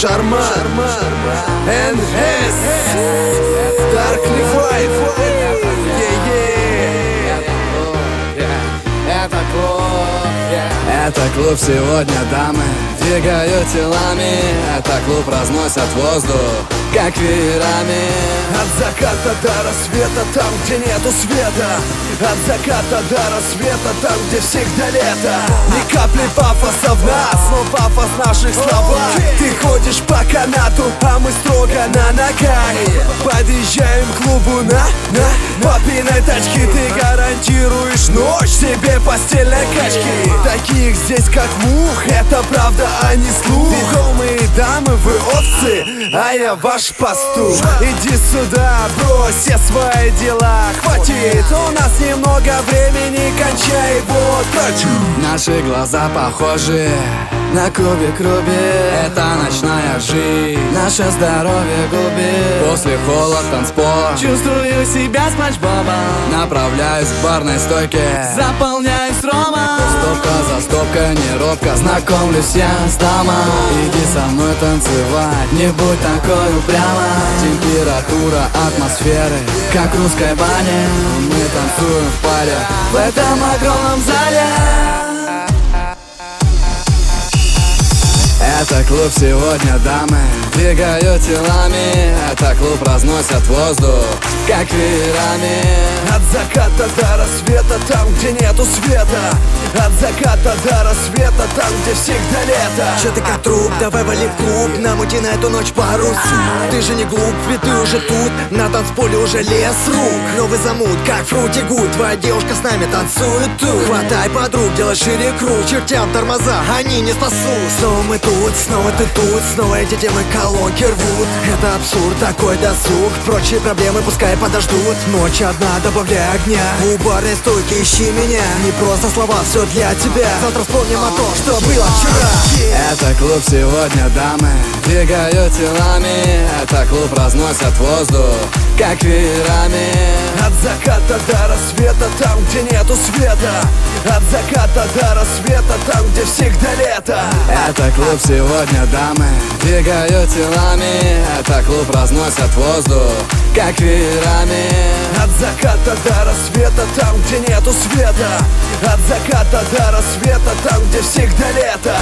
Шарман, NS, Darkly Vibe. Это клуб сегодня, дамы двигают телами. Это клуб разносят воздух, как веерами. От заката до рассвета, там, где нету света. От заката до рассвета, там, где всегда лето. Ни капли пафоса в нас, но пафос в наших словах. Ты ходишь по канату, а мы строго на ногах. Подъезжаем к клубу на папиной тачке. Ты гарантируешь ночь себе постельной качки. Таких здесь как мух, это правда, а не слух. Ведомые дамы, вы овцы, а я ваш пастух. Иди сюда, брось все свои дела. Хватит, у нас немного времени, кончай водку. Наши глаза похожи на кубик Руби. Это ночная жизнь, наше здоровье губит. После холод танцпол, чувствую себя Спанч Бобом. Направляюсь к барной стойке, заполняюсь ромом. Стопка за стопкой, не робко знакомлюсь я с дамой. Иди со мной танцевать, не будь такой упряма. Температура атмосферы, как в русской бане. Мы танцуем в паре в этом огромном зале. Это клуб сегодня, дамы двигают телами. Это клуб разносят воздух, как веерами. От заката до рассвета, там, где нету света. От заката до рассвета, там, где всегда лето. Че ты как труп, давай вали в клуб, намути на эту ночь парус. Ты же не глуп, ведь ты уже тут, на танцполе уже лес рук. Новый замут, как фрути гуд, твоя девушка с нами танцует тут. Хватай подруг, делай шире круг, чертям тормоза, они не спасут. Снова мы тут, снова ты тут, снова эти темы колонки рвут. Это абсурд, такой досуг, прочие проблемы пускай подождут. Ночь одна, добавляй огня, у барной стойки ищи меня. Не просто слова, все для тебя, завтра вспомним о том, что было вчера. Это клуб сегодня, дамы двигают телами. Это клуб разносят воздух, как веерами. От заката до рассвета, там, где нету света. От заката до рассвета, там, где всегда лето. Это клуб сегодня, дамы двигают телами. Это клуб разносят воздух, как веерами. От заката до рассвета, там, где нету света. От заката до рассвета, там, где всегда лето.